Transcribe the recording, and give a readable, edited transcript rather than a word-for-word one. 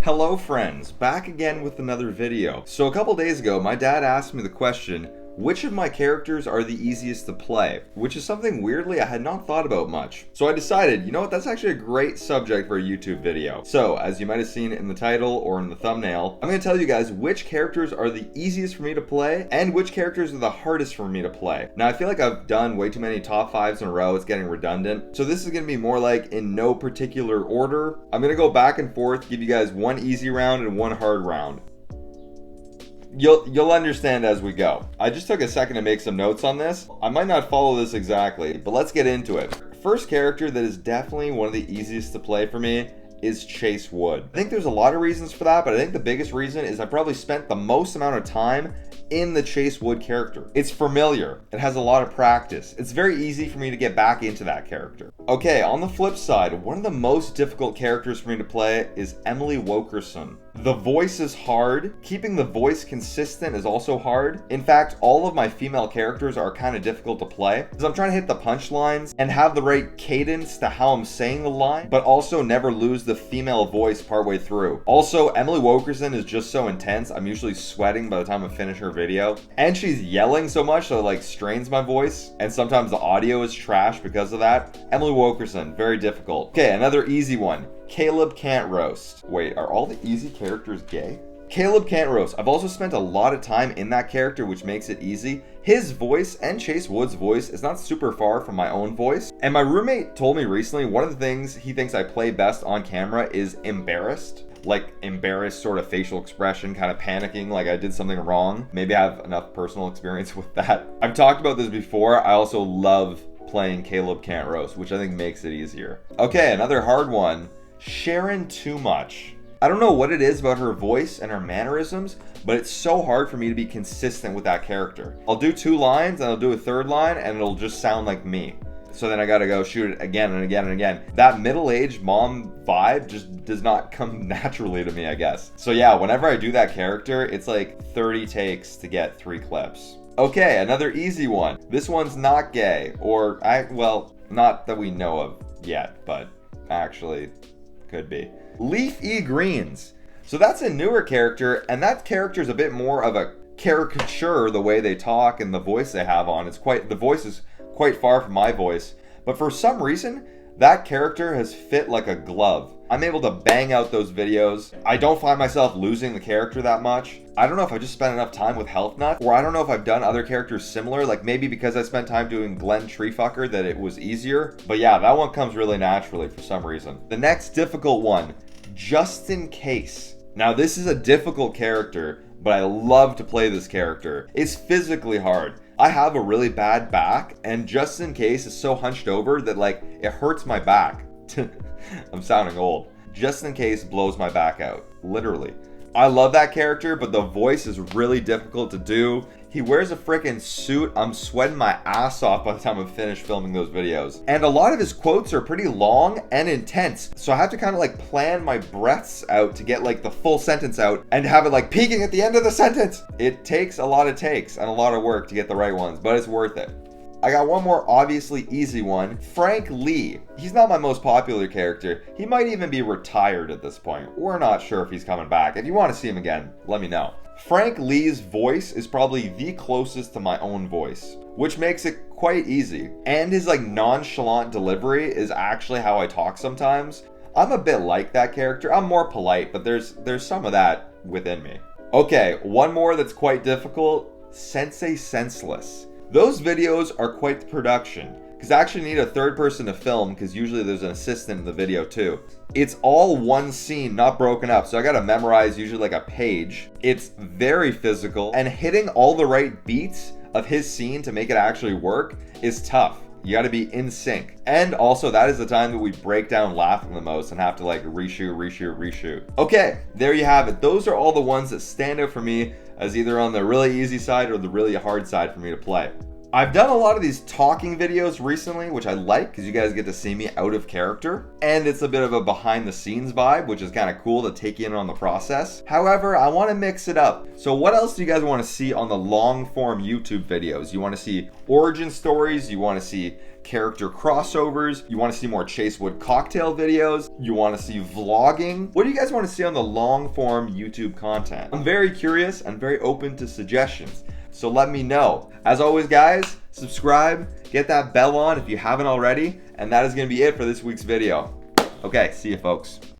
Hello friends, back again with another video. So a couple days ago, my dad asked me the question, which of my characters are the easiest to play? Which is something weirdly I had not thought about much. So I decided, you know what, that's actually a great subject for a YouTube video. So as you might have seen in the title or in the thumbnail, I'm going to tell you guys which characters are the easiest for me to play and which characters are the hardest for me to play. Now I feel like I've done way too many top 5s in a row, it's getting redundant. So this is going to be more like in no particular order. I'm going to go back and forth, give you guys one easy round and one hard round. You'll understand as we go. I just took a second to make some notes on this. I might not follow this exactly, but let's get into it. First character that is definitely one of the easiest to play for me is Chase Wood. I think there's a lot of reasons for that, but I think the biggest reason is I probably spent the most amount of time in the Chase Wood character. It's familiar. It has a lot of practice. It's very easy for me to get back into that character. Okay, on the flip side, one of the most difficult characters for me to play is Emily Wilkerson. The voice is hard. Keeping the voice consistent is also hard. In fact, all of my female characters are kind of difficult to play because I'm trying to hit the punchlines and have the right cadence to how I'm saying the line, but also never lose the female voice partway through. Also, Emily Wilkerson is just so intense. I'm usually sweating by the time I finish her video. And she's yelling so much so it like strains my voice. And sometimes the audio is trash because of that. Emily Wilkerson, very difficult. Okay, another easy one. Caleb Cant roast. Wait, are all the easy characters gay? Caleb Cant roast. I've also spent a lot of time in that character, which makes it easy. His voice and Chase Wood's voice is not super far from my own voice. And my roommate told me recently, one of the things he thinks I play best on camera is embarrassed. Like embarrassed sort of facial expression, kind of panicking like I did something wrong. Maybe I have enough personal experience with that. I've talked about this before. I also love playing Caleb Cant roast, which I think makes it easier. Okay, another hard one. Sharon Too Much. I don't know what it is about her voice and her mannerisms, but it's so hard for me to be consistent with that character. I'll do 2 lines and I'll do a 3rd line and it'll just sound like me. So then I gotta go shoot it again and again and again. That middle-aged mom vibe just does not come naturally to me, I guess. So yeah, whenever I do that character, it's like 30 takes to get 3 clips. Okay, another easy one. This one's not gay, or well, not that we know of yet, but actually could be. Leafy greens. So that's a newer character, and that character is a bit more of a caricature, the way they talk and the voice they have on. The voice is quite far from my voice, but for some reason, that character has fit like a glove. I'm able to bang out those videos. I don't find myself losing the character that much. I don't know if I just spent enough time with Health Nut, or I don't know if I've done other characters similar, like maybe because I spent time doing Glenn Treefucker that it was easier. But yeah, that one comes really naturally for some reason. The next difficult one, Just In Case. Now this is a difficult character, but I love to play this character. It's physically hard. I have a really bad back, and Just In Case is so hunched over that like it hurts my back. I'm sounding old. Just In Case blows my back out, literally. I love that character, but the voice is really difficult to do. He wears a freaking suit. I'm sweating my ass off by the time I'm finished filming those videos. And a lot of his quotes are pretty long and intense. So I have to kind of like plan my breaths out to get like the full sentence out and have it like peaking at the end of the sentence. It takes a lot of takes and a lot of work to get the right ones, but it's worth it. I got one more obviously easy one. Frank Lee. He's not my most popular character. He might even be retired at this point. We're not sure if he's coming back. If you want to see him again, let me know. Frank Lee's voice is probably the closest to my own voice, which makes it quite easy. And his like nonchalant delivery is actually how I talk sometimes. I'm a bit like that character. I'm more polite, but there's some of that within me. Okay, one more that's quite difficult. Sensei Senseless. Those videos are quite the production, because I actually need a 3rd person to film, because usually there's an assistant in the video too. It's all one scene, not broken up, so I gotta memorize usually like a page. It's very physical, and hitting all the right beats of his scene to make it actually work is tough. You gotta be in sync. And also that is the time that we break down laughing the most and have to like reshoot. Okay, there you have it. Those are all the ones that stand out for me as either on the really easy side or the really hard side for me to play. I've done a lot of these talking videos recently, which I like because you guys get to see me out of character. And it's a bit of a behind the scenes vibe, which is kind of cool to take you in on the process. However, I want to mix it up. So what else do you guys want to see on the long form YouTube videos? You want to see origin stories? You want to see character crossovers? You want to see more Chasewood cocktail videos? You want to see vlogging? What do you guys want to see on the long form YouTube content? I'm very curious and very open to suggestions. So let me know. As always, guys, subscribe, get that bell on if you haven't already, and that is going to be it for this week's video. Okay, see you folks.